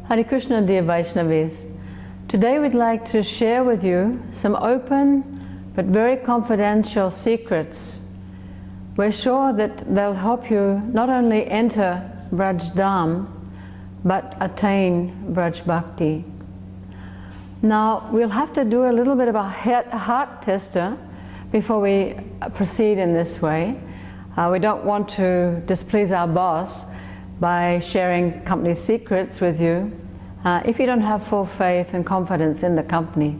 Hare Krishna, dear Vaishnavis. Today we'd like to share with you some open but very confidential secrets. We're sure that they'll help you not only enter Vraj Dham, but attain Vraja Bhakti. Now, we'll have to do a little bit of a heart tester before we proceed in this way. We don't want to displease our boss by sharing company secrets with you if you don't have full faith and confidence in the company.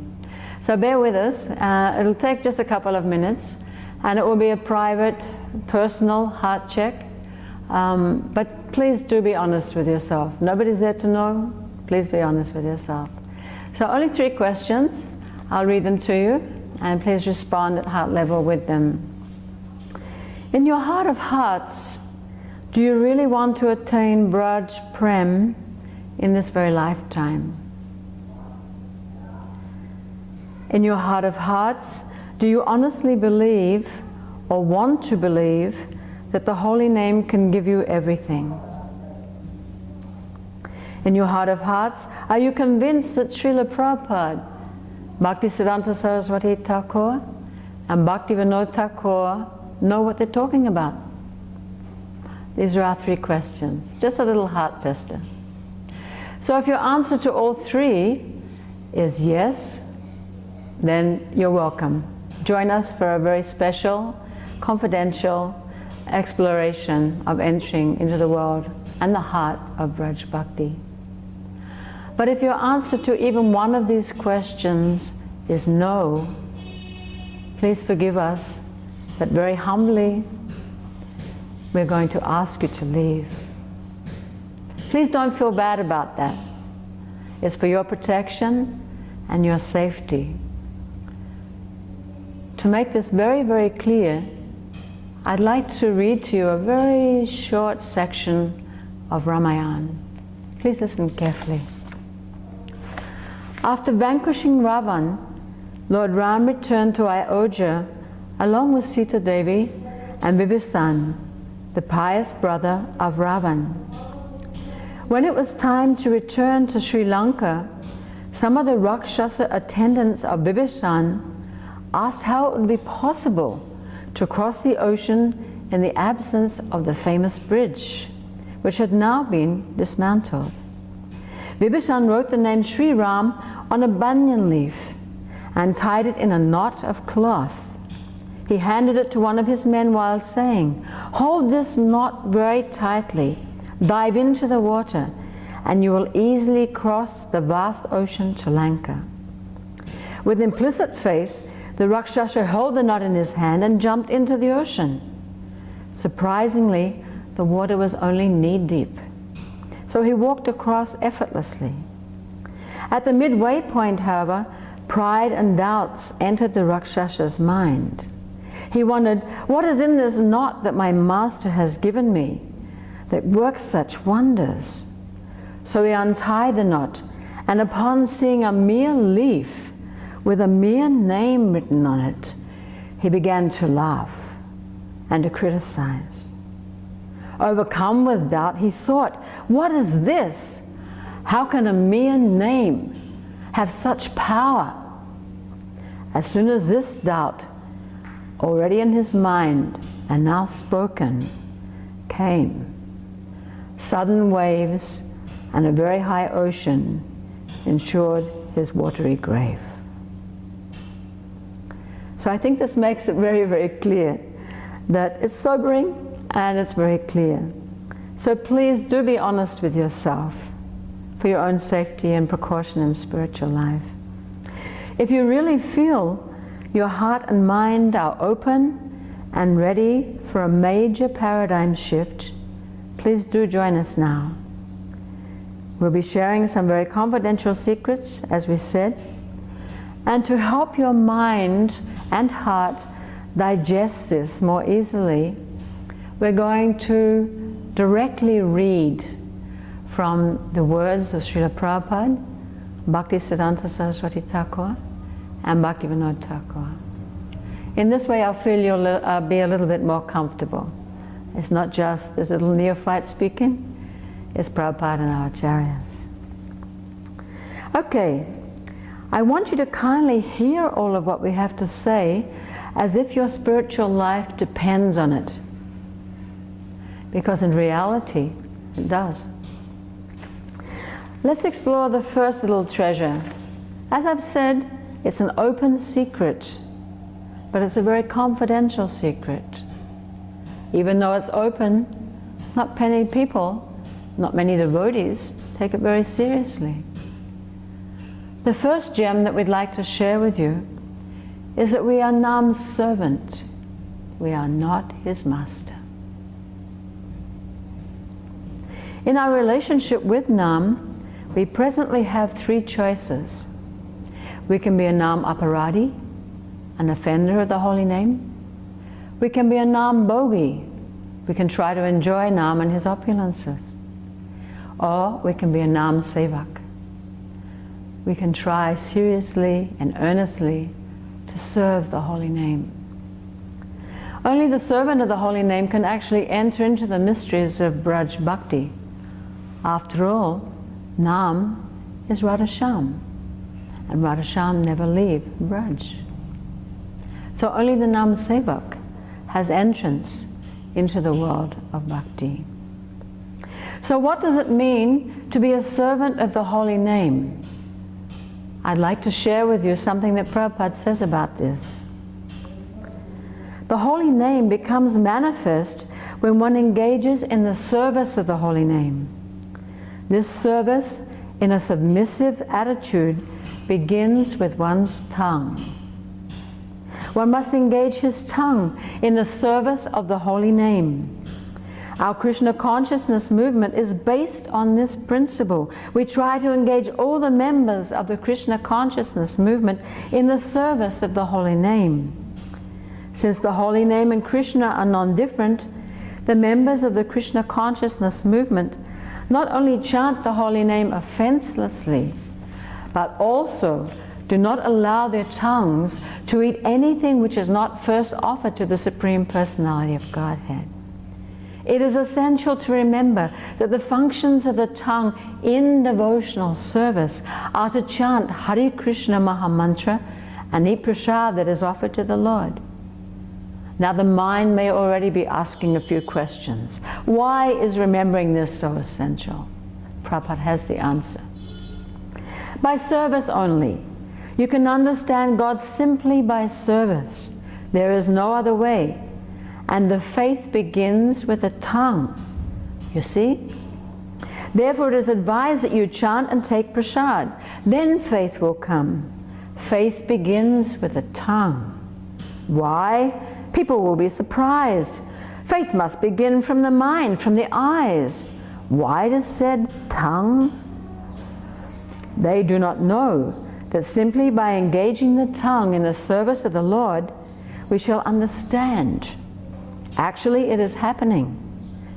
So bear with us. It'll take just a couple of minutes, and it will be a private, personal heart check. But please do be honest with yourself. Nobody's there to know. Please be honest with yourself. So only 3 questions. I'll read them to you, and please respond at heart level with them. In your heart of hearts, do you really want to attain Braj Prem in this very lifetime? In your heart of hearts, do you honestly believe or want to believe that the holy name can give you everything? In your heart of hearts, are you convinced that Srila Prabhupada, Bhaktisiddhanta Saraswati Thakur, and Bhaktivinoda Thakur know what they're talking about? These are our 3 questions. Just a little heart tester. So if your answer to all 3 is yes, then you're welcome. Join us for a very special, confidential exploration of entering into the world and the heart of Vraja Bhakti. But if your answer to even one of these questions is no, please forgive us, but very humbly, we're going to ask you to leave. Please don't feel bad about that. It's for your protection and your safety. To make this very, very clear, I'd like to read to you a very short section of Ramayana. Please listen carefully. After vanquishing Ravan, Lord Ram returned to Ayodhya along with Sita Devi and Vibhishan, the pious brother of Ravan. When it was time to return to Sri Lanka, some of the Rakshasa attendants of Vibhishan asked how it would be possible to cross the ocean in the absence of the famous bridge, which had now been dismantled. Vibhishan wrote the name Sri Ram on a banyan leaf and tied it in a knot of cloth. He handed it to one of his men while saying, "Hold this knot very tightly, dive into the water, and you will easily cross the vast ocean to Lanka." With implicit faith, the Rakshasa held the knot in his hand and jumped into the ocean. Surprisingly, the water was only knee-deep, so he walked across effortlessly. At the midway point, however, pride and doubts entered the Rakshasa's mind. He wondered, what is in this knot that my master has given me that works such wonders? So he untied the knot, and upon seeing a mere leaf with a mere name written on it, he began to laugh and to criticize. Overcome with doubt, he thought, what is this? How can a mere name have such power? As soon as this doubt, already in his mind and now spoken, came, sudden waves and a very high ocean ensured his watery grave. So I think this makes it very, very clear that it's sobering and it's very clear. So please do be honest with yourself for your own safety and precaution in spiritual life. If you really feel your heart and mind are open and ready for a major paradigm shift, please do join us now. We'll be sharing some very confidential secrets, as we said, and to help your mind and heart digest this more easily, we're going to directly read from the words of Srila Prabhupada, Bhaktisiddhanta Saraswati Thakur, and Bhaktivinoda Thakur. In this way, I feel you'll be a little bit more comfortable. It's not just this little neophyte speaking, it's Prabhupada and our acharyas. Okay, I want you to kindly hear all of what we have to say as if your spiritual life depends on it. Because in reality, it does. Let's explore the first little treasure. As I've said, it's an open secret, but it's a very confidential secret. Even though it's open, not many people, not many devotees, take it very seriously. The first gem that we'd like to share with you is that we are Nam's servant. We are not his master. In our relationship with Nam, we presently have three choices. We can be a Nam aparadi, an offender of the holy name. We can be a Nam bogi. We can try to enjoy Nam and his opulences. Or we can be a Nam sevak. We can try seriously and earnestly to serve the holy name. Only the servant of the holy name can actually enter into the mysteries of Vraja Bhakti. After all, Nam is Radhasham, and Radhasham never leave Braj. So only the Nam Sevak has entrance into the world of Bhakti. So what does it mean to be a servant of the holy name? I'd like to share with you something that Prabhupada says about this. The holy name becomes manifest when one engages in the service of the holy name. This service, in a submissive attitude, begins with one's tongue. One must engage his tongue in the service of the holy name. Our Krishna consciousness movement is based on this principle. We try to engage all the members of the Krishna consciousness movement in the service of the holy name. Since the holy name and Krishna are non-different, the members of the Krishna consciousness movement not only chant the holy name offenselessly, but also do not allow their tongues to eat anything which is not first offered to the Supreme Personality of Godhead. It is essential to remember that the functions of the tongue in devotional service are to chant Hare Krishna Mahamantra and eat prasad that is offered to the Lord. Now the mind may already be asking a few questions. Why is remembering this so essential? Prabhupada has the answer. By service only. You can understand God simply by service. There is no other way. And the faith begins with the tongue. You see? Therefore it is advised that you chant and take prasad. Then faith will come. Faith begins with the tongue. Why? People will be surprised. Faith must begin from the mind, from the eyes. Why does said tongue? They do not know that simply by engaging the tongue in the service of the Lord, we shall understand. Actually, it is happening.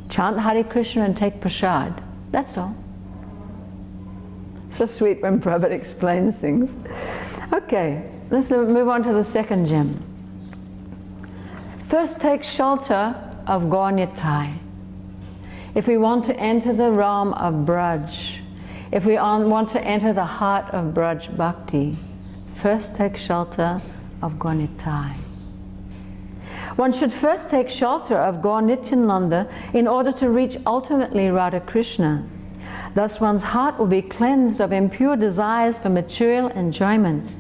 Chant Hare Krishna and take prasad. That's all. So sweet when Prabhupada explains things. Okay, let's move on to the second gem. First, take shelter of Gaur-Nitai. If we want to enter the realm of Braj, if we want to enter the heart of Vraja Bhakti, first take shelter of Gaur-Nitai. One should first take shelter of Gaur Nityananda in order to reach ultimately Radha Krishna. Thus one's heart will be cleansed of impure desires for material enjoyment.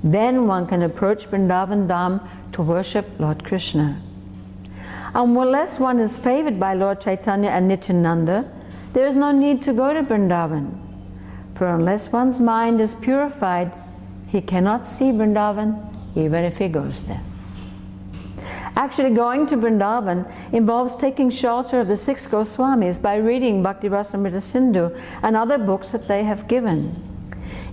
Then one can approach Vrindavan Dham to worship Lord Krishna. Unless one is favored by Lord Chaitanya and Nityananda, there is no need to go to Vrindavan. For unless one's mind is purified, he cannot see Vrindavan even if he goes there. Actually, going to Vrindavan involves taking shelter of the 6 Goswamis by reading Bhakti Rasamrita Sindhu and other books that they have given.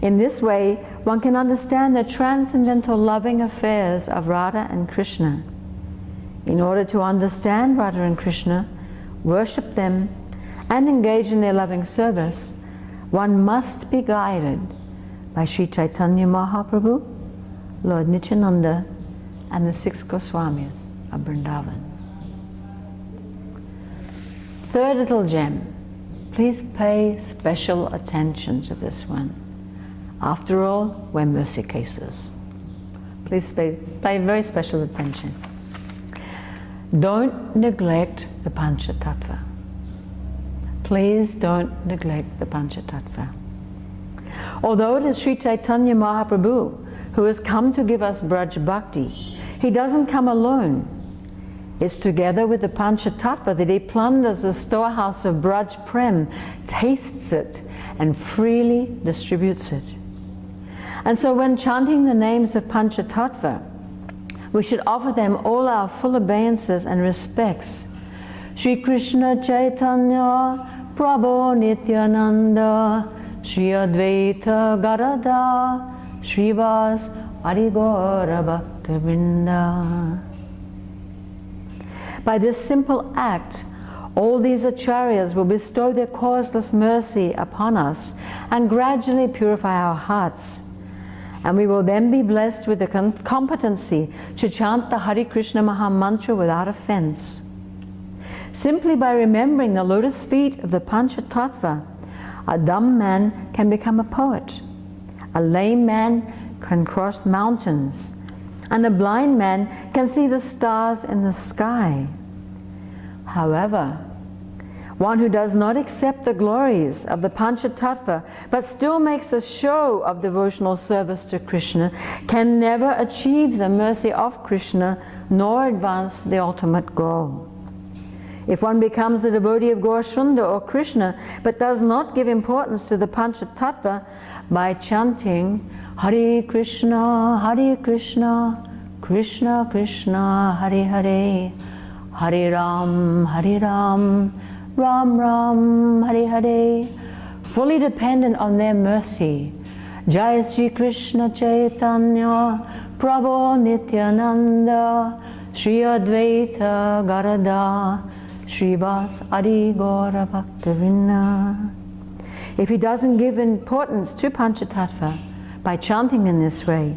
In this way, one can understand the transcendental loving affairs of Radha and Krishna. In order to understand Radha and Krishna, worship them, and engage in their loving service, one must be guided by Sri Chaitanya Mahaprabhu, Lord Nityananda, and the 6 Goswamis of Vrindavan. Third little gem. Please pay special attention to this one. After all, we're mercy cases. Please pay very special attention. Don't neglect the Panchatattva. Please don't neglect the Panchatattva. Although it is Sri Chaitanya Mahaprabhu who has come to give us Vraja Bhakti, he doesn't come alone. It's together with the Panchatattva that he plunders the storehouse of Braj Prem, tastes it, and freely distributes it. And so when chanting the names of Panchatattva, we should offer them all our full obeisances and respects. Shri Krishna Chaitanya Prabhu Nityananda Shri Advaita Gadadhar Srivas Arigora Bhaktivinoda. By this simple act, all these acharyas will bestow their causeless mercy upon us and gradually purify our hearts. And we will then be blessed with the competency to chant the Hare Krishna Maha Mantra without offense. Simply by remembering the lotus feet of the Panchatattva, a dumb man can become a poet, a lame man can cross mountains, and a blind man can see the stars in the sky. However, one who does not accept the glories of the Panchatattva but still makes a show of devotional service to Krishna can never achieve the mercy of Krishna nor advance the ultimate goal. If one becomes a devotee of Gaurasunda or Krishna but does not give importance to the Panchatattva by chanting Hare Krishna, Krishna Krishna, Hare Hare, Hare Ram, Ram Ram, Hare Hare, fully dependent on their mercy. Jai Sri Krishna Chaitanya Prabhu Nityananda Shri Advaita Gadadhar Srivas Arigora Bhaktivinoda. If he doesn't give importance to Panchatattva by chanting in this way,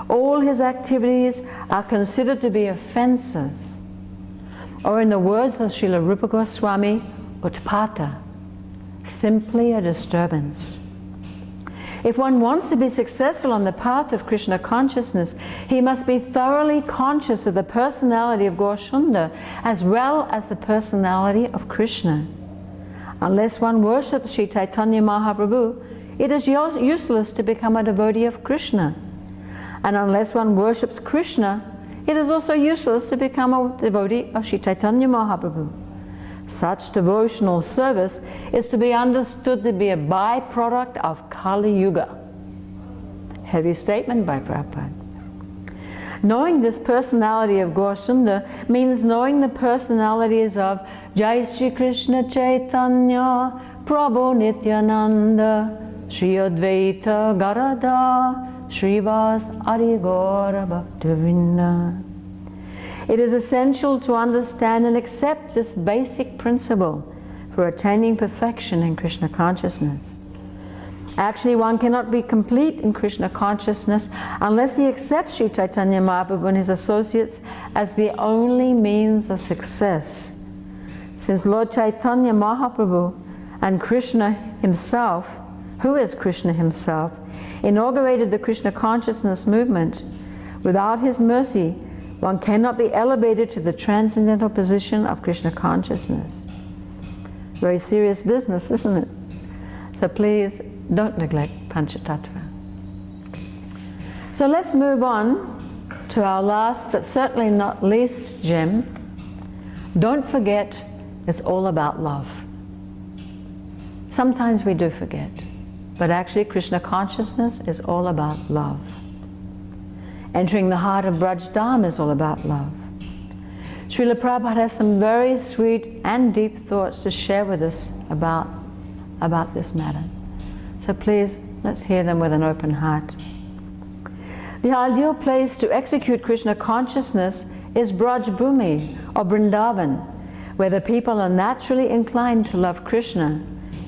all his activities are considered to be offenses, or in the words of Srila Rupa Goswami, utpata, simply a disturbance. If one wants to be successful on the path of Krishna consciousness, he must be thoroughly conscious of the personality of Gaurasunda as well as the personality of Krishna. Unless one worships Sri Chaitanya Mahaprabhu, it is useless to become a devotee of Krishna. And unless one worships Krishna, it is also useless to become a devotee of Sri Chaitanya Mahaprabhu. Such devotional service is to be understood to be a byproduct of Kali Yuga. Heavy statement by Prabhupada. Knowing this personality of Gaurasunda means knowing the personalities of Jai Sri Krishna Chaitanya Prabhu Nityananda Shri Advaita Gadadhar Srivas Arigora Bhaktivinoda. It is essential to understand and accept this basic principle for attaining perfection in Krishna consciousness. Actually, one cannot be complete in Krishna consciousness unless he accepts Sri Chaitanya Mahaprabhu and his associates as the only means of success. Since Lord Chaitanya Mahaprabhu and Krishna himself, who is Krishna himself, inaugurated the Krishna consciousness movement, without his mercy, one cannot be elevated to the transcendental position of Krishna consciousness. Very serious business, isn't it? So please don't neglect Panchatattva. So let's move on to our last but certainly not least gem. Don't forget, it's all about love. Sometimes we do forget, but actually Krishna consciousness is all about love. Entering the heart of Braj Dham is all about love. Srila Prabhupada has some very sweet and deep thoughts to share with us about this matter. So please, let's hear them with an open heart. The ideal place to execute Krishna consciousness is Braj Bhumi or Vrindavan, where the people are naturally inclined to love Krishna,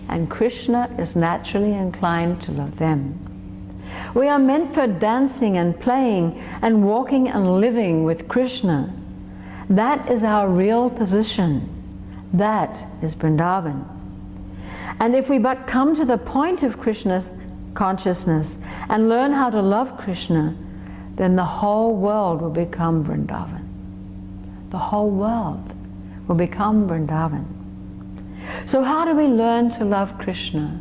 and Krishna is naturally inclined to love them. We are meant for dancing and playing and walking and living with Krishna. That is our real position. That is Vrindavan. And if we but come to the point of Krishna consciousness and learn how to love Krishna, then the whole world will become Vrindavan. The whole world will become Vrindavan. So how do we learn to love Krishna?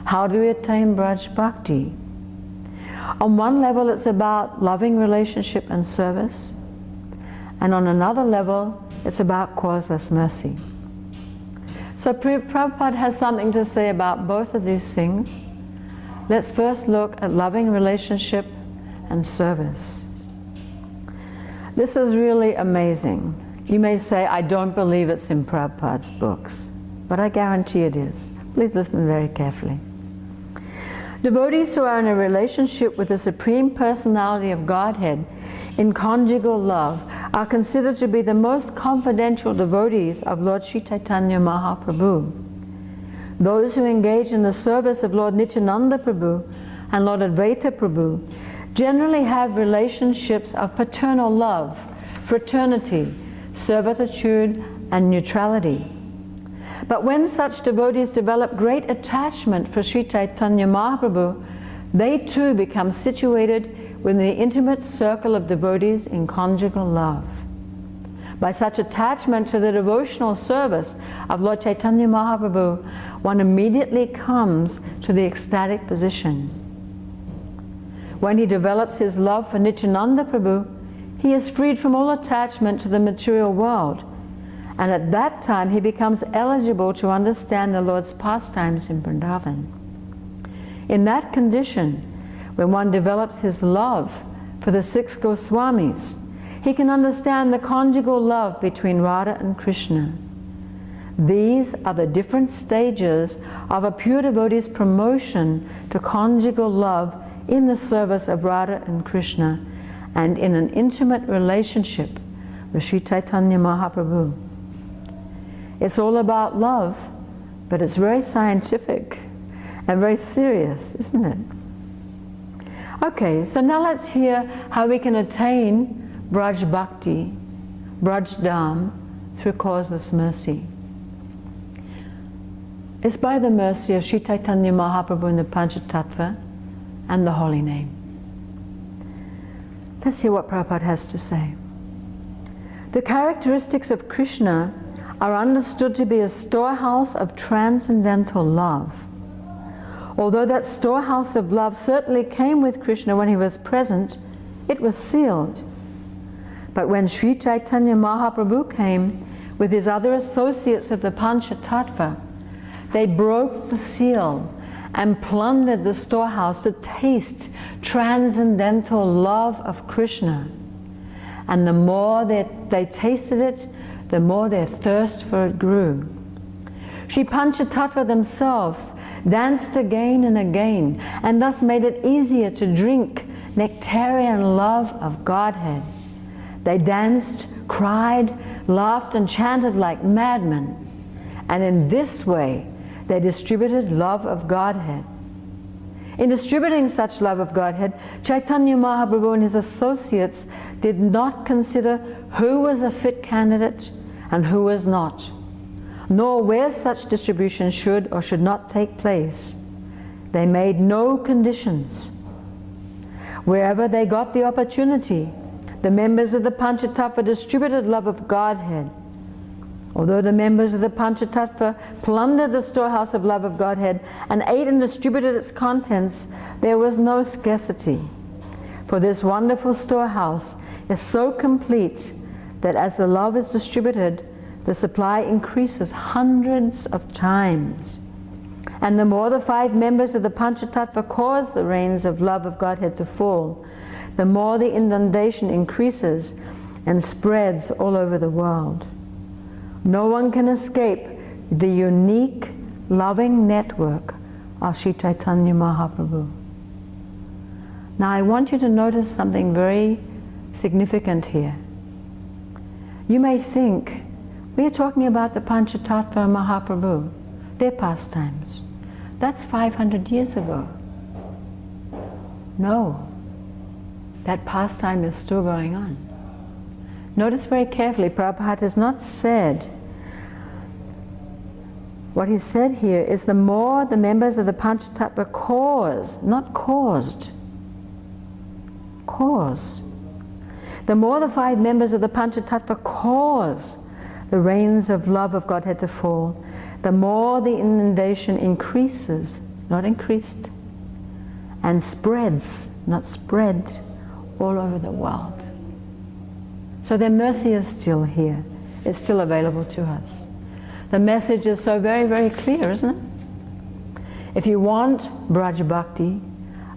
How do we attain Vraja Bhakti? On one level, it's about loving relationship and service. And on another level, it's about causeless mercy. So Prabhupada has something to say about both of these things. Let's first look at loving relationship and service. This is really amazing. You may say, I don't believe it's in Prabhupada's books, but I guarantee it is. Please listen very carefully. Devotees who are in a relationship with the Supreme Personality of Godhead in conjugal love are considered to be the most confidential devotees of Lord Sri Chaitanya Mahaprabhu. Those who engage in the service of Lord Nityananda Prabhu and Lord Advaita Prabhu generally have relationships of paternal love, fraternity, servitude, and neutrality. But when such devotees develop great attachment for Sri Chaitanya Mahaprabhu, they too become situated within the intimate circle of devotees in conjugal love. By such attachment to the devotional service of Lord Chaitanya Mahaprabhu, one immediately comes to the ecstatic position. When he develops his love for Nityananda Prabhu, he is freed from all attachment to the material world, and at that time he becomes eligible to understand the Lord's pastimes in Vrindavan. In that condition, when one develops his love for the 6 Goswamis, he can understand the conjugal love between Radha and Krishna. These are the different stages of a pure devotee's promotion to conjugal love in the service of Radha and Krishna and in an intimate relationship with Sri Chaitanya Mahaprabhu. It's all about love, but it's very scientific and very serious, isn't it? Okay, so now let's hear how we can attain Vraja Bhakti, Vraj Dham, through causeless mercy. It's by the mercy of Sri Chaitanya Mahaprabhu in the Panchatattva and the Holy Name. Let's hear what Prabhupada has to say. The characteristics of Krishna are understood to be a storehouse of transcendental love. Although that storehouse of love certainly came with Krishna when he was present, it was sealed. But when Sri Chaitanya Mahaprabhu came with his other associates of the Panchatattva, they broke the seal and plundered the storehouse to taste transcendental love of Krishna. And the more they tasted it, the more their thirst for it grew. Sri Panchatattva themselves danced again and again, and thus made it easier to drink nectarian love of Godhead. They danced, cried, laughed, and chanted like madmen. And in this way, they distributed love of Godhead. In distributing such love of Godhead, Chaitanya Mahaprabhu and his associates did not consider who was a fit candidate and who was not, nor where such distribution should or should not take place. They made no conditions. Wherever they got the opportunity, the members of the Panchatattva distributed love of Godhead. Although the members of the Panchatattva plundered the storehouse of love of Godhead and ate and distributed its contents, there was no scarcity. For this wonderful storehouse is so complete that as the love is distributed, the supply increases hundreds of times. And the more the 5 members of the Panchatattva cause the rains of love of Godhead to fall, the more the inundation increases and spreads all over the world. No one can escape the unique, loving network of Sri Chaitanya Mahaprabhu. Now I want you to notice something very significant here. You may think, we are talking about the Panchatattva Mahaprabhu, their pastimes. That's 500 years ago. No, that pastime is still going on. Notice very carefully, Prabhupada has not said what he said here is the more the members of the Panchatattva cause, not caused, cause. The more the 5 members of the Panchatattva cause the rains of love of Godhead to fall, the more the inundation increases, not increased, and spreads, not spread, all over the world. So their mercy is still here. It's still available to us. The message is so very, very clear, isn't it? If you want Vraja Bhakti,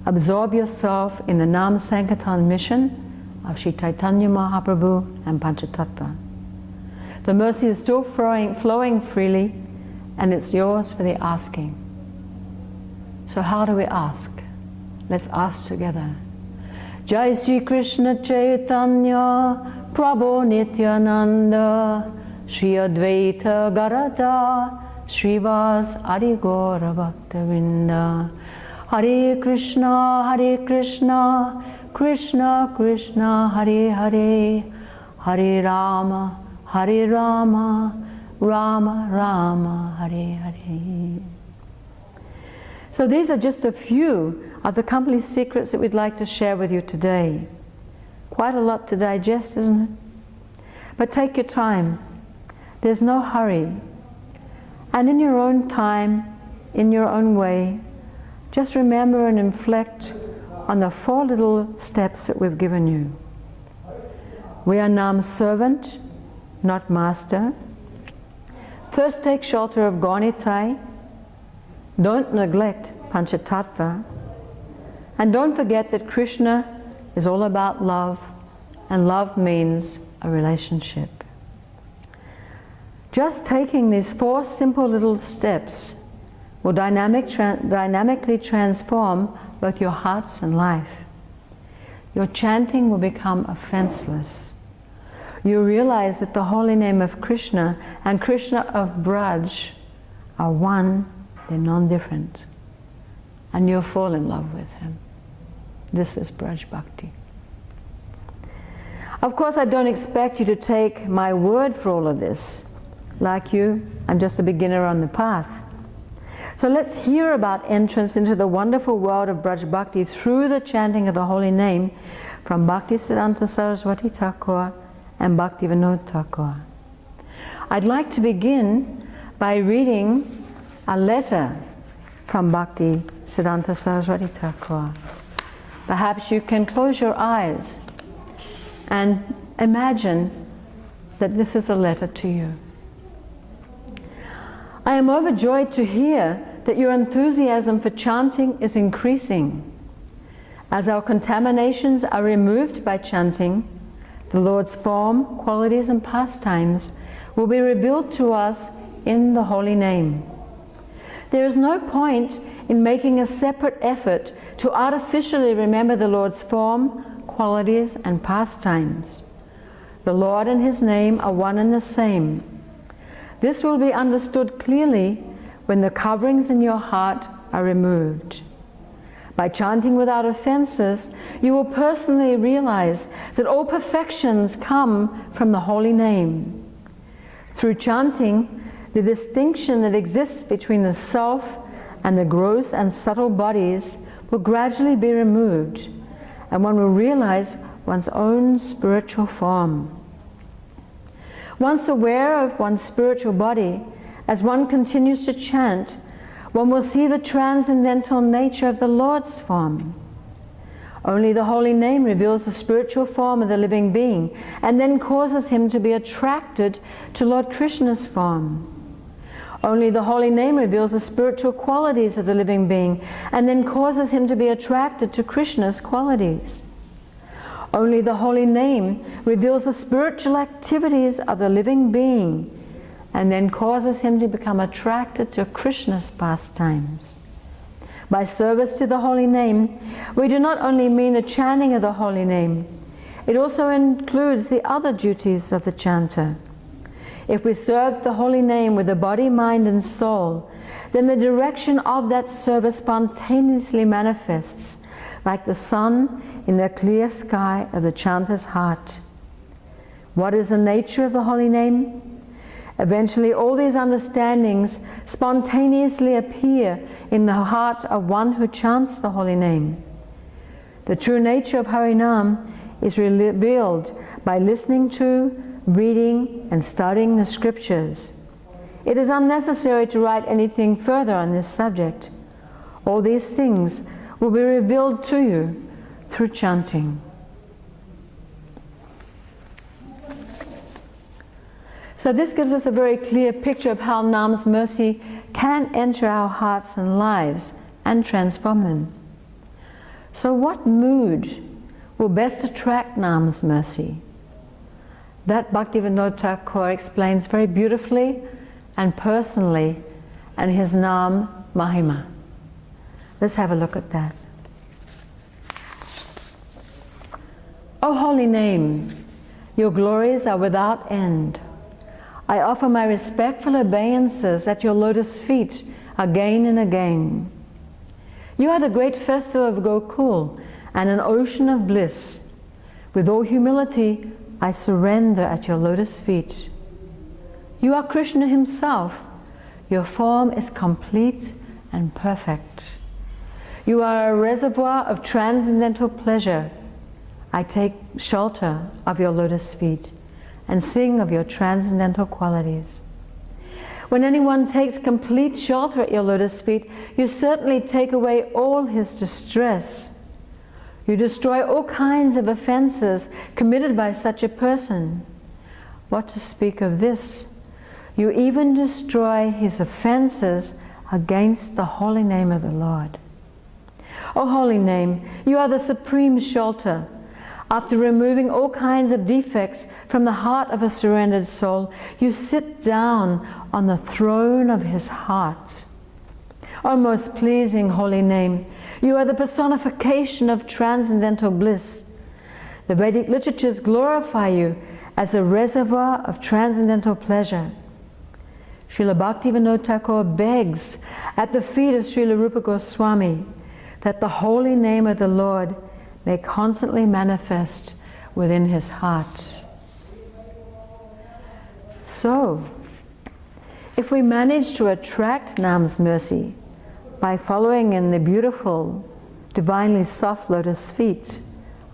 absorb yourself in the Nam Sankirtan mission of Sri Chaitanya Mahaprabhu and Panchatattva. The mercy is still flowing freely, and it's yours for the asking. So how do we ask? Let's ask together. Jai Sri Krishna Chaitanya Prabhu Nityananda Shri Advaita Gadadhar Srivas Adi Gaura Bhaktavinda. Hare Krishna, Krishna Krishna, Hare Hare, Hare Rama, Rama Rama, Hare Hare. So these are just a few of the company secrets that we'd like to share with you today. Quite a lot to digest, isn't it? But take your time. There's no hurry. And in your own time, in your own way, just remember and reflect on the 4 little steps that we've given you. We are Nam's servant, not master. First take shelter of Gaunitai. Don't neglect Panchatattva. And don't forget that Krishna is all about love, and love means a relationship. Just taking these 4 simple little steps will dynamically transform both your hearts and life. Your chanting will become offenseless. You realize that the holy name of Krishna and Krishna of Braj are one, they're non-different. And you'll fall in love with him. This is Vraja Bhakti. Of course, I don't expect you to take my word for all of this. Like you, I'm just a beginner on the path. So let's hear about entrance into the wonderful world of Vraja Bhakti through the chanting of the holy name from Bhaktisiddhanta Saraswati Thakur and Bhaktivinoda Thakur. I'd like to begin by reading a letter from Bhaktisiddhanta Saraswati Thakur. Perhaps you can close your eyes and imagine that this is a letter to you. I am overjoyed to hear that your enthusiasm for chanting is increasing. As our contaminations are removed by chanting, the Lord's form, qualities and pastimes will be revealed to us in the holy name. There is no point in making a separate effort to artificially remember the Lord's form, qualities and pastimes. The Lord and his name are one and the same. This will be understood clearly when the coverings in your heart are removed. By chanting without offenses, you will personally realize that all perfections come from the holy name. Through chanting, the distinction that exists between the self and the gross and subtle bodies will gradually be removed, and one will realize one's own spiritual form. Once aware of one's spiritual body, as one continues to chant, one will see the transcendental nature of the Lord's form. Only the holy name reveals the spiritual form of the living being, and then causes him to be attracted to Lord Krishna's form. Only the holy name reveals the spiritual qualities of the living being, and then causes him to be attracted to Krishna's qualities. Only the holy name reveals the spiritual activities of the living being, and then causes him to become attracted to Krishna's pastimes. By service to the holy name, we do not only mean the chanting of the holy name, it also includes the other duties of the chanter. If we serve the holy name with the body, mind and soul, then the direction of that service spontaneously manifests, like the sun in the clear sky of the chanter's heart. What is the nature of the holy name? Eventually, all these understandings spontaneously appear in the heart of one who chants the holy name. The true nature of Harinam is revealed by listening to, reading, and studying the scriptures. It is unnecessary to write anything further on this subject. All these things will be revealed to you through chanting. So this gives us a very clear picture of how Nam's mercy can enter our hearts and lives and transform them. So what mood will best attract Nam's mercy? That Bhaktivinoda Thakur explains very beautifully and personally in his Nam Mahima. Let's have a look at that. O holy name, your glories are without end. I offer my respectful obeisances at your lotus feet again and again. You are the great festival of Gokul and an ocean of bliss. With all humility, I surrender at your lotus feet. You are Krishna himself. Your form is complete and perfect. You are a reservoir of transcendental pleasure. I take shelter of your lotus feet and sing of your transcendental qualities. When anyone takes complete shelter at your lotus feet, you certainly take away all his distress. You destroy all kinds of offenses committed by such a person. What to speak of this? You even destroy his offenses against the holy name of the Lord. O holy name, you are the supreme shelter. After removing all kinds of defects from the heart of a surrendered soul, you sit down on the throne of his heart. O most pleasing holy name, you are the personification of transcendental bliss. The Vedic literatures glorify you as a reservoir of transcendental pleasure. Srila Bhaktivinoda Thakur begs at the feet of Srila Rupa Goswami that the holy name of the Lord may constantly manifest within his heart. So, if we manage to attract Nam's mercy by following in the beautiful, divinely soft lotus feet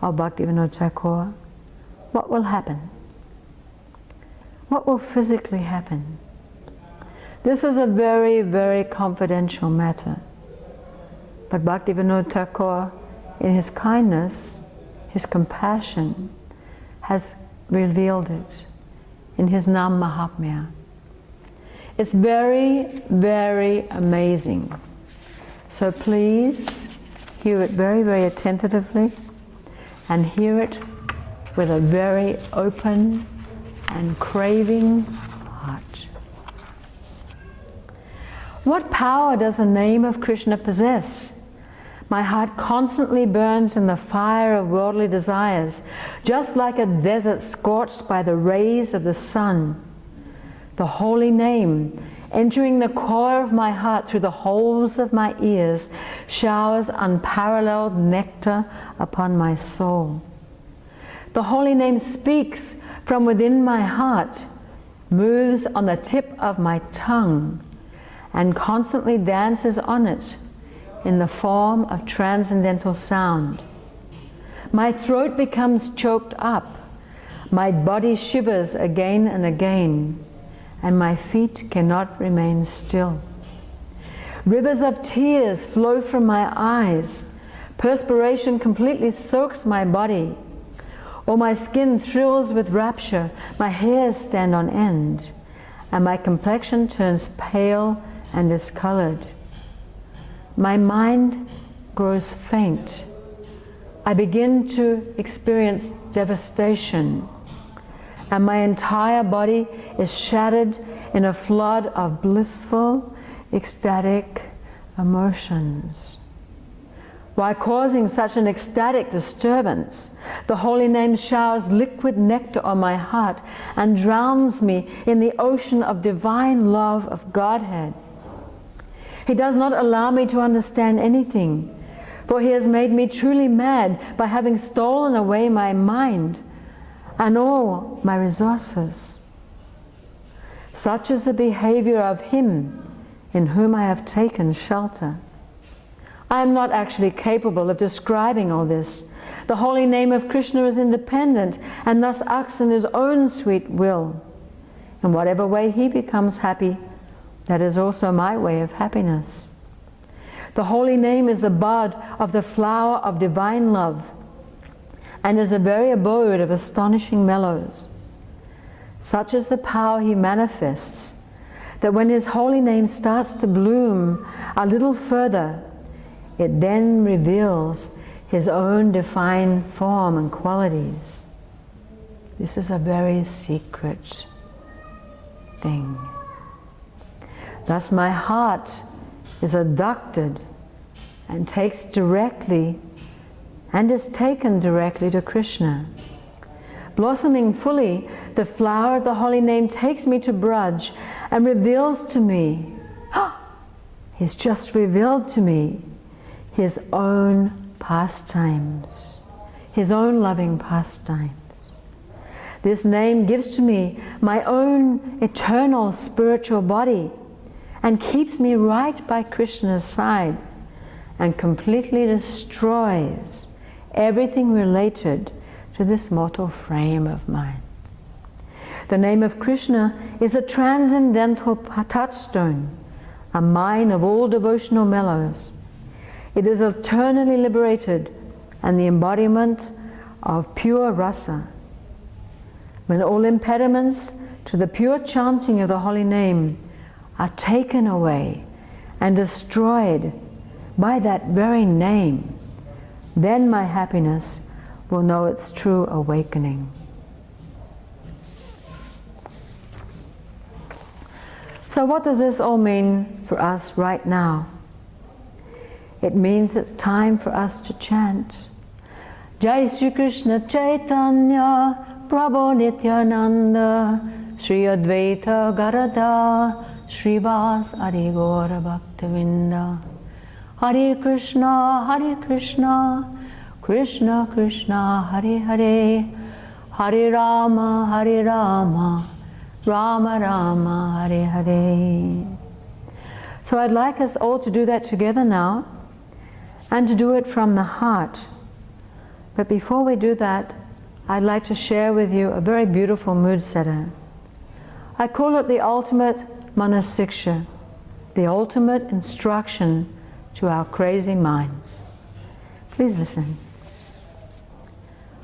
of Bhaktivinoda Thakur, what will happen? What will physically happen? This is a very, very confidential matter. But Bhaktivinoda Thakur, in his kindness, his compassion, has revealed it in his Nam Mahatmya. It's very, very amazing. So please hear it very, very attentively and hear it with a very open and craving heart. What power does the name of Krishna possess? My heart constantly burns in the fire of worldly desires, just like a desert scorched by the rays of the sun. The holy name, entering the core of my heart through the holes of my ears, showers unparalleled nectar upon my soul. The holy name speaks from within my heart, moves on the tip of my tongue, and constantly dances on it in the form of transcendental sound. My throat becomes choked up, my body shivers again and again, and my feet cannot remain still. Rivers of tears flow from my eyes, perspiration completely soaks my body, or my skin thrills with rapture, my hairs stand on end, and my complexion turns pale and discolored. My mind grows faint. I begin to experience devastation, and my entire body is shattered in a flood of blissful, ecstatic emotions. By causing such an ecstatic disturbance, the holy name showers liquid nectar on my heart and drowns me in the ocean of divine love of Godhead. He does not allow me to understand anything, for he has made me truly mad by having stolen away my mind and all my resources. Such is the behavior of him in whom I have taken shelter. I am not actually capable of describing all this. The holy name of Krishna is independent and thus acts in his own sweet will. In whatever way he becomes happy, that is also my way of happiness. The holy name is the bud of the flower of divine love and is the very abode of astonishing mellows. Such is the power he manifests that when his holy name starts to bloom a little further, it then reveals his own divine form and qualities. This is a very secret thing. Thus my heart is abducted and takes directly and is taken directly to Krishna. Blossoming fully, the flower of the holy name takes me to Braj and reveals to me, he's just revealed to me his own pastimes, his own loving pastimes. This name gives to me my own eternal spiritual body and keeps me right by Krishna's side and completely destroys everything related to this mortal frame of mine. The name of Krishna is a transcendental touchstone, a mine of all devotional mellows. It is eternally liberated and the embodiment of pure rasa. When all impediments to the pure chanting of the holy name are taken away and destroyed by that very name, then my happiness will know its true awakening. So what does this all mean for us right now? It means it's time for us to chant Jai Sri Krishna Chaitanya Prabhu Nityananda Sri Advaita Gadadhar Srivas Adi Gaura Bhaktavinda. Hare Krishna, Krishna Krishna, Hare Hare, Hare Rama, Rama Rama, Hare Hare. So I'd like us all to do that together now, and to do it from the heart. But before we do that, I'd like to share with you a very beautiful mood setter. I call it the ultimate manasiksha, the ultimate instruction to our crazy minds. Please listen.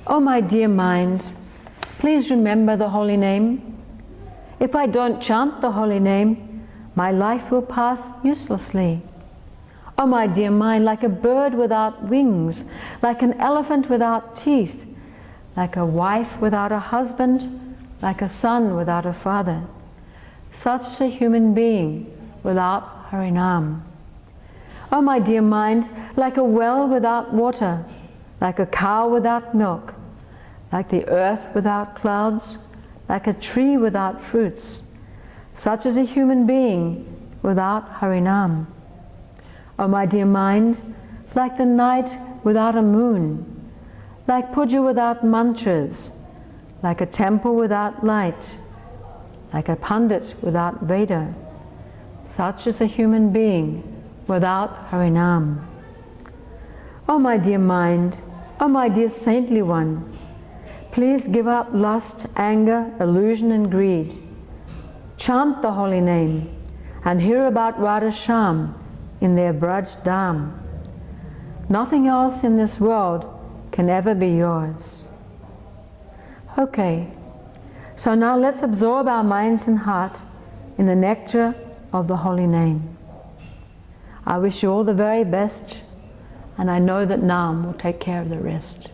Oh, my dear mind, please remember the holy name. If I don't chant the holy name, my life will pass uselessly. Oh, my dear mind, like a bird without wings, like an elephant without teeth, like a wife without a husband, like a son without a father, such a human being without Harinam. Oh, my dear mind, like a well without water, like a cow without milk, like the earth without clouds, like a tree without fruits, such as a human being without Harinam. Oh, my dear mind, like the night without a moon, like puja without mantras, like a temple without light, like a pandit without Veda, such as a human being without Harinam. Oh, my dear mind, oh, my dear saintly one, please give up lust, anger, illusion and greed. Chant the holy name and hear about Radha Shyam in their Braj Dham. Nothing else in this world can ever be yours. Okay, so now let's absorb our minds and heart in the nectar of the holy name. I wish you all the very best, and I know that Nam will take care of the rest.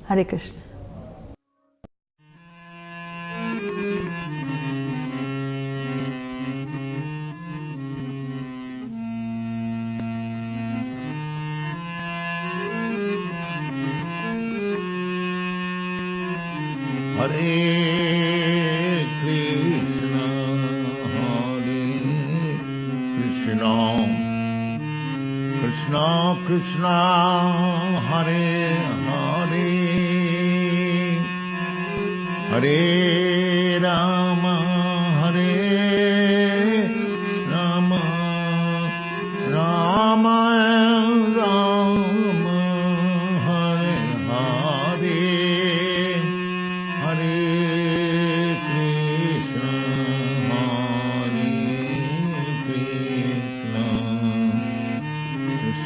Hare Krishna. Hare Krishna, Krishna Krishna, Hare Hare, Hare Rama, Hare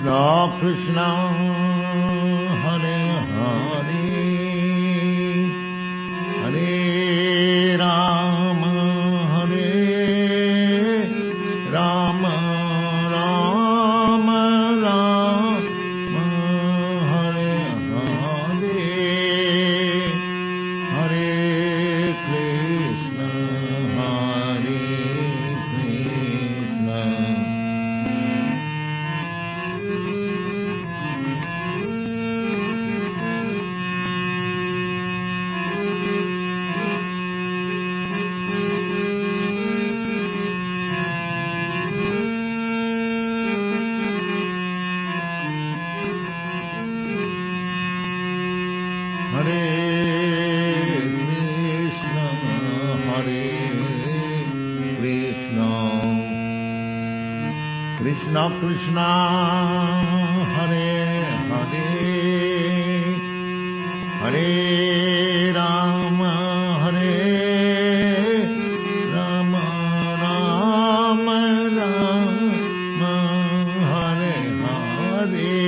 Krishna Krishna Hare Hare Hare Rama Hare Rama Rama Rama Hare Hare Hare Krishna Hare Krishna Krishna Krishna Hare Hare Hare Rama Hare Rama Rama Rama Hare Hare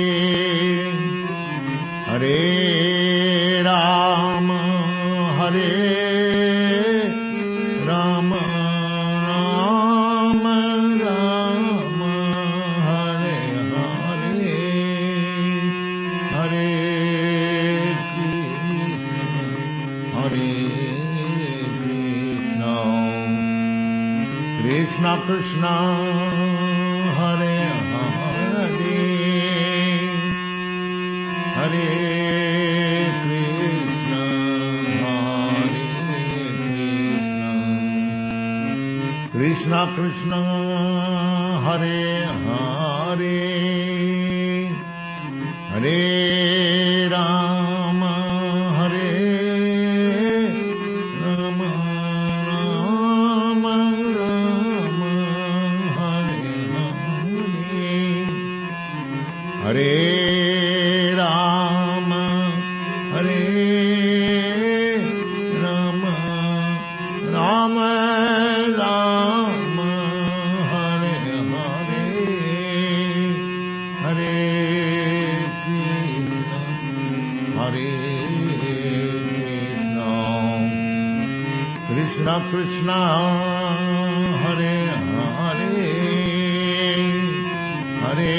Hare Rama Hare Rama Rama Rama Hare Hare Hare Krishna Krishna Hare Hare Hare Krishna Krishna Krishna Hare Hare Hare Rama Hare Rama Rama Rama Hare Hare Hare Rama Hare Rama Rama Rama Hare Hare Hare Krishna Krishna Hare Hare Hare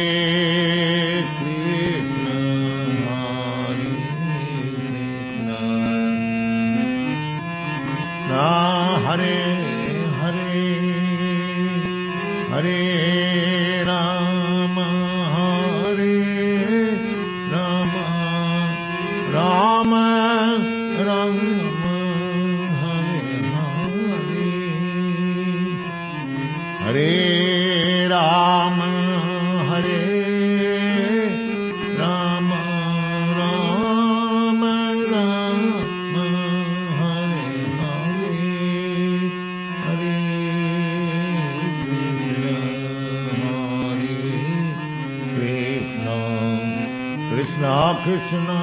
Krishna Hare Krishna Hare Hare Hare Rama Hare Rama Rama Rama Hare Hare Rama Hare Rama Rama Rama Hare Hare Krishna Krishna Krishna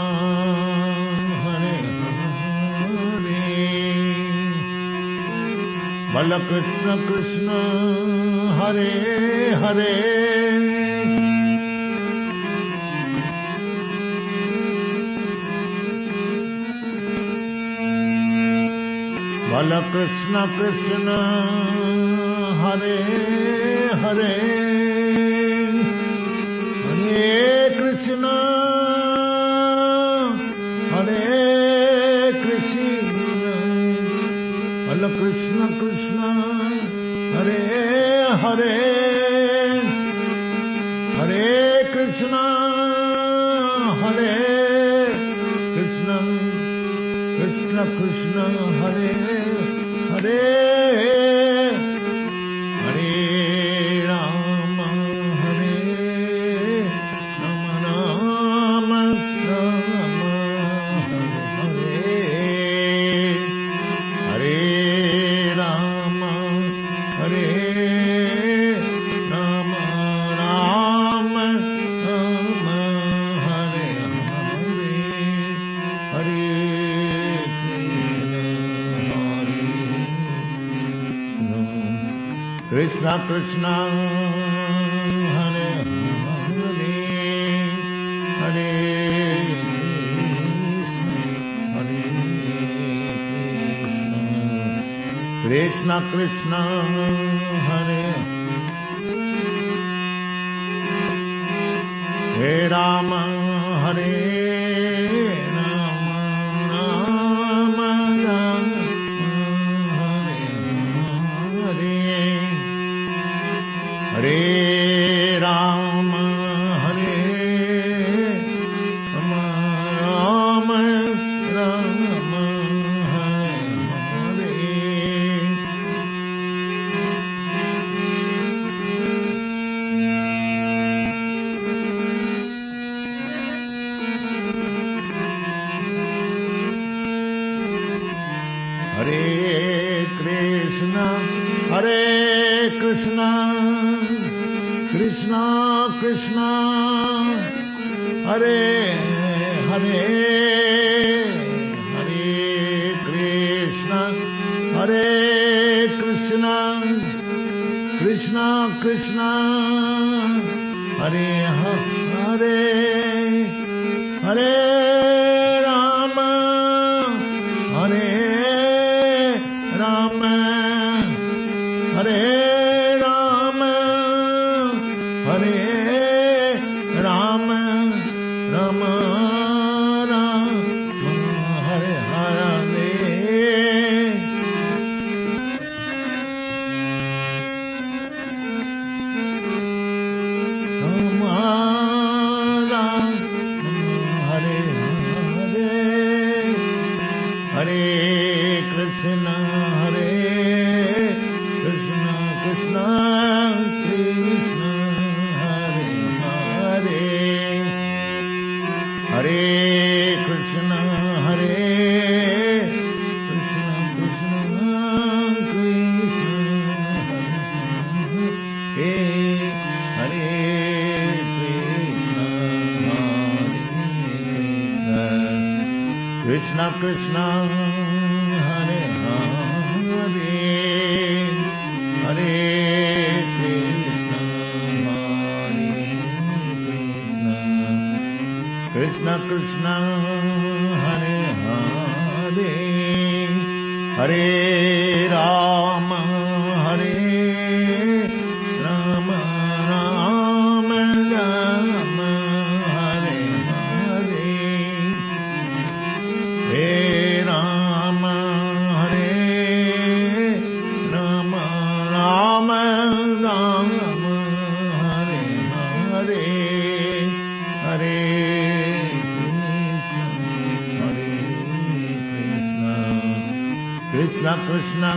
Hare Hare Bala Krishna Krishna Hare Hare Bala Krishna Krishna Hare Hare Hare Krishna Hare Krishna Hare Krishna Krishna Hare Hare Hare Krishna Hare Krishna Krishna Krishna Hare Hare Hare Rama Hare Rama Rama Rama Hare Hare Rama Hare Rama Rama Rama Hare Hare Krishna Krishna Hare Hare Krishna Krishna Hare Hare Rama Hare Rama Rama Rama Hare Hare Hare Rama Hare Rama Rama Rama Hare Hare Krishna Krishna Krishna Hare Hare Hare Krishna Krishna Krishna Krishna Hare Hare Hare Rama Hare Rama Hare Rama Hare Rama Rama Rama Hare Hare Rama Hare Hare Hare Krishna Hare Krishna Krishna Krishna Hare Hare Hare Krishna Hare Krishna Krishna Krishna Hare Krishna Krishna Hare Hare Hare Krishna Krishna Krishna Hare Hare Hare Rama Hare Rama Rama Rama Hare Hare Hare Rama Hare Rama Rama Rama Hare Hare Hare Krishna Krishna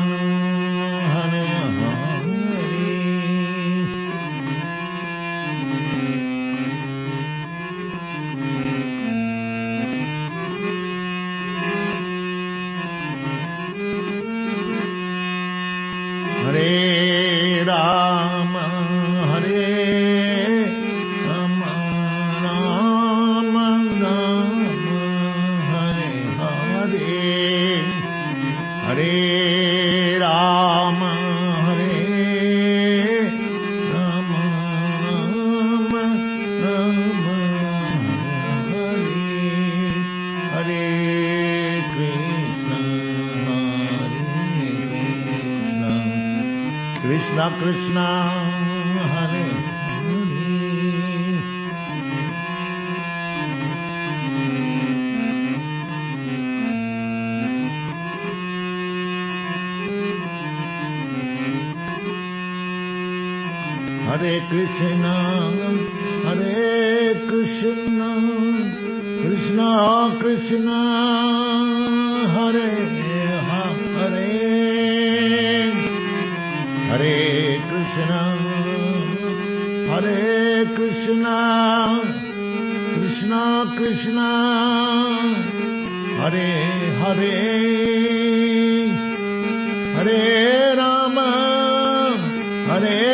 Hare Hare Hare Rama Hare Rama Rama Rama Hare Hare Hare Rama Hare Rama Rama Rama Hare Hare Krishna Krishna Krishna Hare Hare Krishna Krishna Krishna Hare Hare Hare Krishna Krishna Krishna Hare Hare Hare Rama Hare